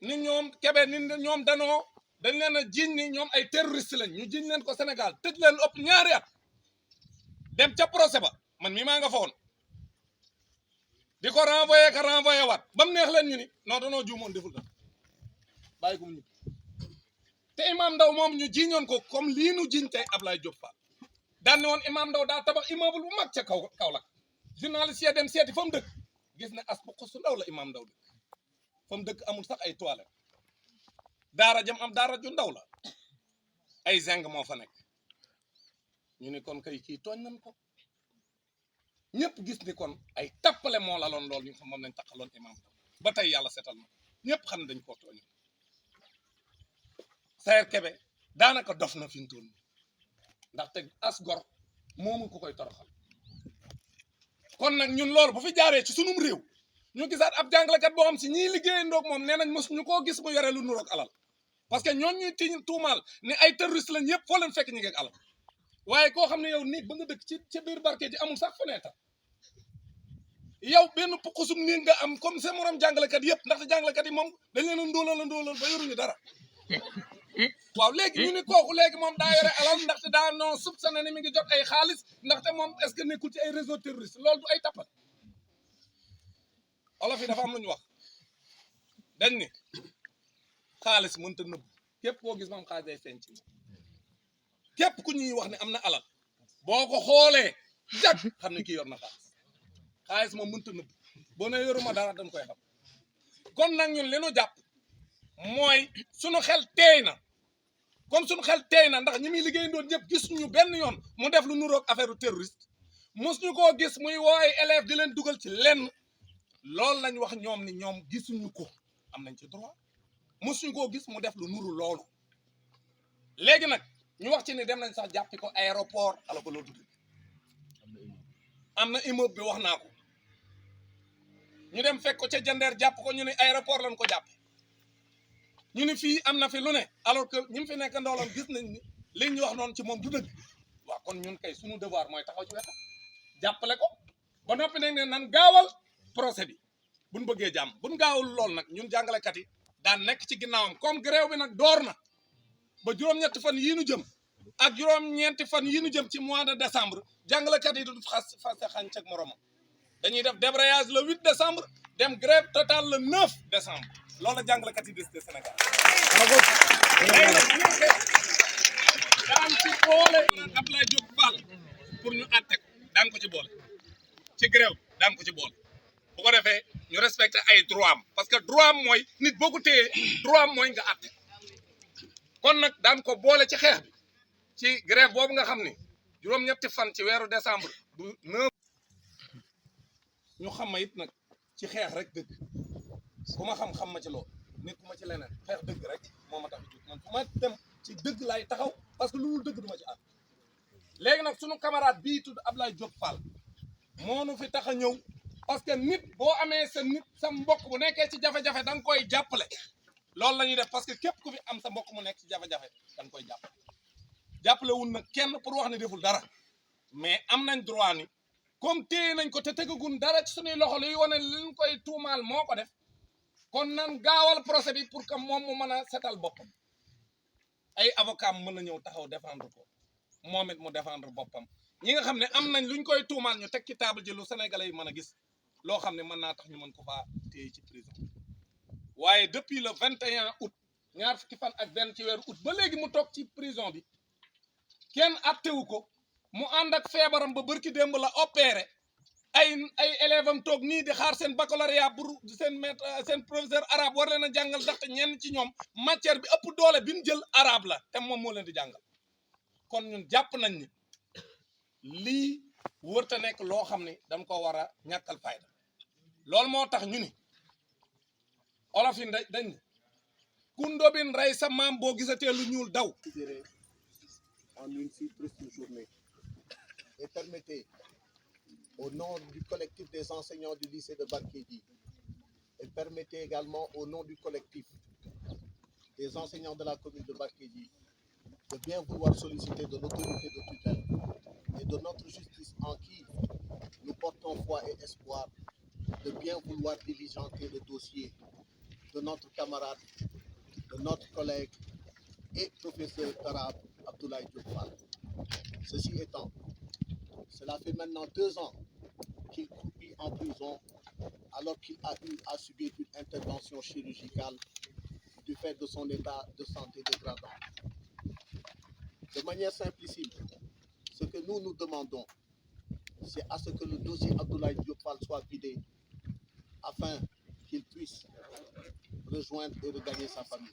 ni ñoom Kébé ni ñoom dañ leen a jiiñ ni ñoom ay terroriste lañ ñu jiiñ leen ko Sénégal tëj leen ëpp ñaari at dem ca procès ba man mii maa nga fa woon di ko renvoyé waat ba mu neex leen ñu ni non danoo juumoon deful da bàyyi ko mu ñu te Imam Ndaw moom ñu jiiñoon ko comme lii nu jiiñ tey Ablaye Diop Fall daan ne woon Imam Ndaw daa tabax immeuble bu mag ca Kaolack journaliste yi dem seeti fa mu dëkk gis ne as bu su ndaw la Imam Ndaw dëkk fa mu dëkk amul sax ay toilettes daara jam am daara ju ndaw la ay zeng moo fa nekk ñu ni kon kay kii tooñ nañ ko ñëpp gis ni kon ay tappale moo laloon lool ñu xam moom nañ taxaloon Imam Ndaw ba tey yàlla setal na ñëpp xam ne dañ koo tooñ Sayer Kébé daanaka dof na fi mu toll ndaxte as gor moomu ku koy toroxal kon nag ñun loolu bu fi jaaree ci sunum réew ñu gisaat ab jàngalekat boo xam si ñiy liggéey ndoog moom nee nañ mos ñu koo gis mu yore lu nuroog alal parce que ñooñ ñuy tuumaal ni ay terroriste lañ yëpp foo leen fekk ñu ngi ak alal waaye koo xam ne yow nii ba nga dëkk ci biir barke ji amul sax fenêtre yow benn pukusum nii nga am comme sa morom jàngalekat yëpp ndaxte jàngalekat yi moom dañ leen a ndóolal ba yoruñu dara waaw léegi ñu ni kooku léegi moom daa yore alal ndaxte daa non soupçonné ni mi ngi jot ay xaalis ndaxte moom est-ce que nekkul ci ay réseau terroriste loolu du ay tappal olof yi dafa am lu ñu wax dañ ni xaalis mënta nëbb képp koo gis moom xaalis day feeñ ci képp ku ñuy wax ne am na alal boo ko xoolee jag xam ne kii yor na xaalis moom mënta nëbb boo ne yoruma dara dañ koy xam kon nag ñun li nu jàpp mooy sunu xel teey na comme sunu xel teey na ndax ñi muy liggéey doon ñëpp gis ñu benn yoon mu def lu nuroog affaire terroriste mos ñu koo gis muy woo ay élèves di leen dugal ci lenn loolu lañ wax ñoom ni ñoom gisuñu ko am nañ ci droit mos ñu koo gis mu def lu nuru loolu léegi nag ñu wax ci ni dem nañ sax jàppi ko aéroport ala ko loolu am na immeuble bi wax naa ko ñu dem fekk ko ca jandeer jàpp ko ñu ni aéroport lañ ko jàpp ñu ni fii am na fi lu ne alors que ñi fi nekk ndooloon gis nañ ni li ñu wax noonu ci moom du dëgg waaw kon ñun kay suñu devoir mooy taxaw ci wetam jàppale ko ba noppi nag ne nan gaawal procès bi buñ bëggee jàmm buñ gaawul lool nag ñun jàngalekat yi daan nekk ci ginnaawam comme grève bi nag door na ba juróom-ñetti fan yii nu jëm ak juróom-ñeenti fan yii nu jëm ci mois de décembre jàngalekat yi du fase xànc ak moromam dañuy def débrayage le 8 décembre dem grève totale le 9 décembre loolu la jàngalekat yi des Sénégal daan ci boole Abdoulaye Diop Fall pour ñu àtte ko daan ko ci boole ci grève daan ko ci boole bu ko defee ñu respecté ay droit am parce que droit am mooy nit boo ko téyee droit am mooy nga àtte kon nag daan ko boole ci xeex bi ci grève boobu nga xam ni juróom-ñetti fan ci weeru décembre bu 9 ñu xam ma it nag ci xeex rek dëgg ku ma xam ma ci loolu nit ku ma ci leneen xeex dëgg rek moo ma tax man fu ma dem ci dëgg laay taxaw parce que lu dul dëgg du ma ci ànd léegi nag sunu camarade bii tudd Abdoulaye Diop Fall moo nu fi tax a ñëw parce que nit boo amee sa mbokk bu nekkee ci jafe-jafe da nga koy jàppale loolu la ñuy def parce que képp ku fi am sa mbokk mu nekk ci jafe-jafe da nga koy jàppale wul nag kenn pour wax ne deful dara mais am nañ droit ni comme téye nañ ko te tegagun dara ci suñuy loxo luy wane liñ koy tuumaal moo ko def kon nan gaawal procès bi pour que moom mu mën a setal boppam ay avocat mën na ñëw taxaw défendre ko moom it mu défendre boppam ñi nga xam ne am nañ luñ koy tuumaal ñu teg ci table ji lu sénégalais yi mën a gis loo xam ne mën naa tax ñu mën ko faa téye ci prison waaye depuis le 21 août ñaar fukki fan ak benn ci weeru août ba léegi mu toog ci prison bi kenn attewu ko mu ànd ak feebaram ba bërki démb la opéré ay élève am toog nii di xaar seen baccalauréat pour seen maître seen professeur arabe war leen a jàngal ndaxte ñenn ci ñoom matière bi ëpp doole bi ñu jël arabe la te moom moo leen di jàngal kon ñun jàpp nañ ni lii wërta nekk loo xam ne dañ ko war a ñàkkal fayda loolu moo tax ñu ni olof yi dañ ni ku ndobin rey sa maam boo gisatee lu ñuul daw en une si triste journée et permettez au nom du collectif des enseignants du lycée de Barkédji et permettez également au nom du collectif des enseignants de la commune de Barkédji de bien vouloir solliciter de l'autorité de tutelle et de notre justice en qui nous portons foi et espoir de bien vouloir diligenter le dossier de notre camarade, de notre collègue et professeur arabe Abdoulaye Diop Fall. Ceci étant, cela fait maintenant 2 ans qu'il croupit en prison alors qu'il a eu à subir une intervention chirurgicale du fait de son état de santé dégradant. De manière simplissime, ce que nous nous demandons, c'est à ce que le dossier Abdoulaye Diop Fall soit vidé afin qu'il puisse rejoindre et regagner sa famille.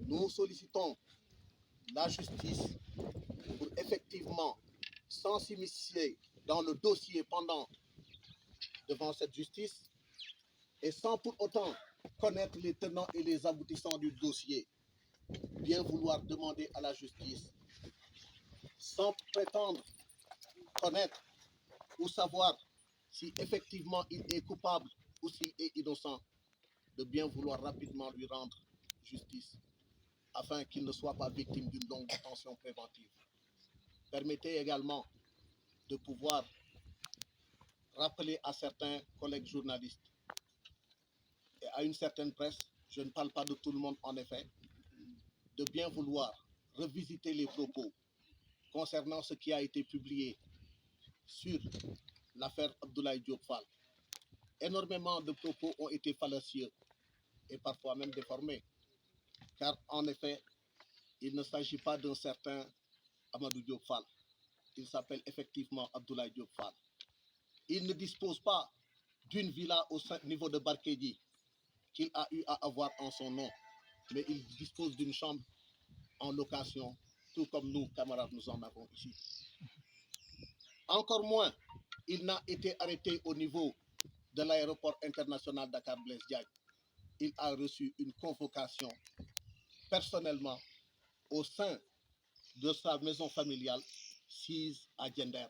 Nous sollicitons la justice pour effectivement, sans s'immiscer dans le dossier pendant devant cette justice et sans pour autant connaître les tenants et les aboutissants du dossier, bien vouloir demander à la justice, sans prétendre connaître ou savoir si effectivement il est coupable ou s'il est innocent, de bien vouloir rapidement lui rendre justice afin qu'il ne soit pas victime d'une longue détention préventive. Permettez également de pouvoir rappeler à certains collègues journalistes et à une certaine presse, je ne parle pas de tout le monde en effet, de bien vouloir revisiter les propos concernant ce qui a été publié sur l'affaire Abdoulaye Diop Fall. Énormément de propos ont été fallacieux et parfois même déformés, car en effet, il ne s'agit pas d'un certain Amadou Diop Fall. Il s'appelle effectivement Abdoulaye Diop Fall. Il ne dispose pas d'une villa au niveau de Barkédi qu'il a eu à avoir en son nom, mais il dispose d'une chambre en location, tout comme nous, camarades, nous en avons ici. Encore moins, il n'a été arrêté au niveau de l'aéroport international Dakar-Blaise Diagne. Il a reçu une convocation personnellement au sein de sa maison familiale, sise à Diender.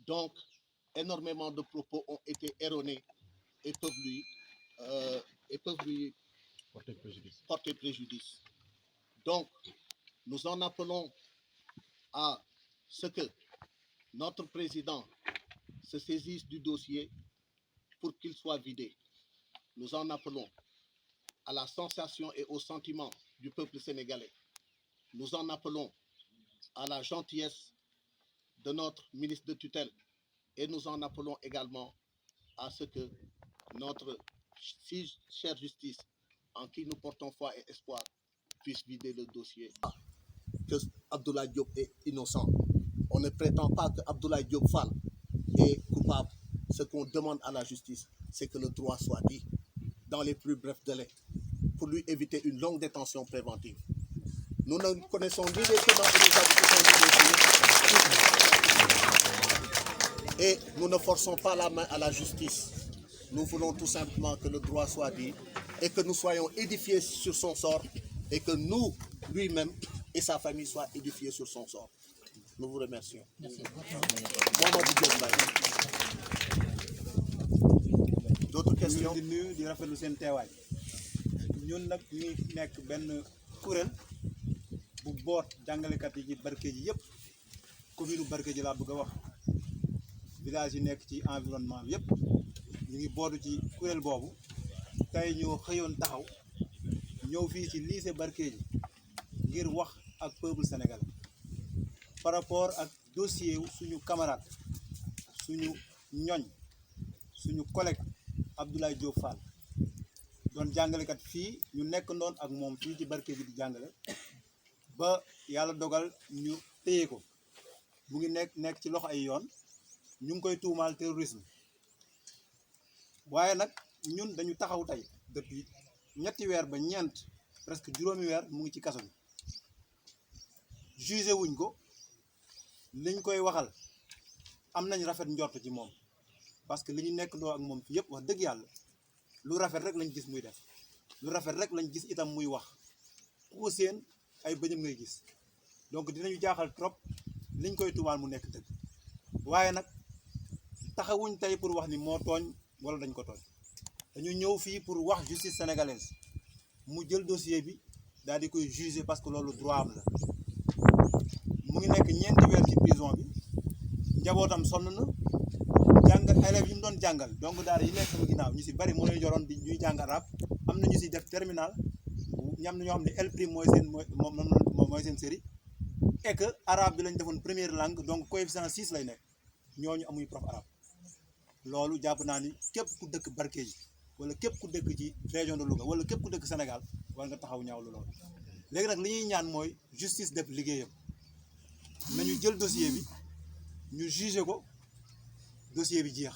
Donc, énormément de propos ont été erronés et peuvent lui porter préjudice. Donc, nous en appelons à ce que notre président se saisisse du dossier pour qu'il soit vidé. Nous en appelons à la sensation et au sentiment du peuple sénégalais. Nous en appelons à la gentillesse de notre ministre de tutelle et nous en appelons également à ce que notre si chère justice, en qui nous portons foi et espoir, puisse vider le dossier. Que Abdoulaye Diop est innocent. On ne prétend pas que Abdoulaye Diop Fall est coupable. Ce qu'on demande à la justice, c'est que le droit soit dit dans les plus brefs délais pour lui éviter une longue détention préventive. Nous ne connaissons ni les tenants ni les aboutissants du dossier et nous ne forçons pas la main à la justice. Nous voulons tout simplement que le droit soit dit et que nous soyons édifiés sur son sort et que nous, lui-même et sa famille soient édifiés sur son sort. Nous vous remercions. Merci. D'autres questions? di nuyu di rafetlu seen teewaay ñun nag ñu nekk benn kuréel bu boot jàngalekat yi ci Barkédji yëpp commune Barkédji laa bëgg a wax village yi nekk ci environnement bi yëpp ñu ngi bootu ci kuréel boobu tey ñoo xëyoon taxaw ñëw fii ci lycée Barkédji ngir wax ak peuple sénégalais par rapport ak dossier wu suñu camarade suñu ñoñ suñu collègue Abdoulaye Diop Fall doon jàngalekat fii ñu nekk ndoon ak moom fii ci Barkédji di jàngale ba yàlla dogal ñu téye ko mu ngi nekk ci loxo ay yoon ñu ngi koy tuumaal terrorisme waaye nag ñun dañu taxaw tey depuis ñetti weer ba ñeent presque juróomi weer mu ngi ci kaso bi jugé wuñ ko liñ koy waxal am nañ rafet njort ci moom parce que li ñu nekk doo ak moom fi yëpp wax dëgg yàlla lu rafet rek lañ gis muy def lu rafet rek lañ gis itam muy wax ku seen ay bëñam ngay gis donc dinañu jaaxal trop liñ koy tuumaal mu nekk dëgg waaye nag taxawuñ tey pour wax ni moo tooñ wala dañ ko tooñ dañu ñëw fii pour wax justice sénégalaise mu jël dossier bi daal di koy juger parce que loolu droit am la mu ngi nekk ñeenti weer ci prison bi njabootam sonn na élèves yi mu doon jàngal donc daara yi nekk sama ginnaaw ñu si bari moo leen yoroon di ñuy jàng arabe am na ñu si def terminal ñam na ñoo xam ne L prime mooy seen série et que arabe bi lañ defoon première langue donc coefficient 6 lay nekk ñooñu amuñu prof arabe loolu jàpp naa ni képp ku dëkk Barkédji wala képp ku dëkk ci région de Louga wala képp ku dëkk Sénégal war nga taxaw ñaawlu loolu léegi nag li ñuy ñaan mooy justice def liggéeyam nañu jël dossier bi ñu juger ko dossier bi jeex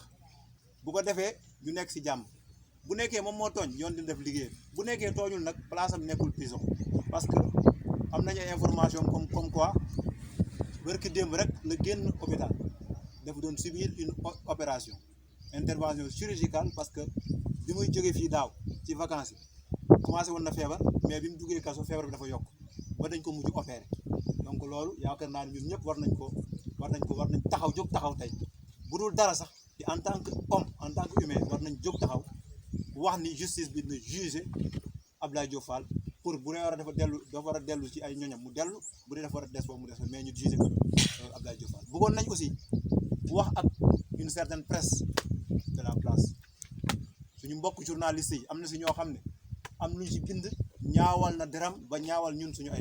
bu ko defee ñu nekk ci jàmm bu nekkee moom moo tooñ yoon dina def liggéeyam bu nekkee tooñul nag place am nekkul prison parce que am nañu ay information comme quoi barki démb rek la génn hôpital dafa doon subir une opération intervention chirurgicale parce que bi muy jógee fii daaw ci vacances yi commencé woon na feebar mais bi mu duggee kaso feebar bi dafa yokk ba dañ ko mujj opéré donc loolu yaakaar naa ne ñun ñëpp war nañ taxaw jóg taxaw tey bu dul dara sax ci en tant que homme en tant que humain war nañ jóg taxaw wax ni justice bi na juger Abdoulaye Diop Fall pour bu dee war a dellu ci ay ñoñam mu dellu bu dee dafa war a des foofu mu des mais ñu juger ko Abdoulaye Diop Fall bëggoon nañ aussi wax ak une certaine presse de la place suñu mbokk journalistes yi am na si ñoo xam ne am luñ ci bind ñaawal na deram ba ñaawal ñun suñu ay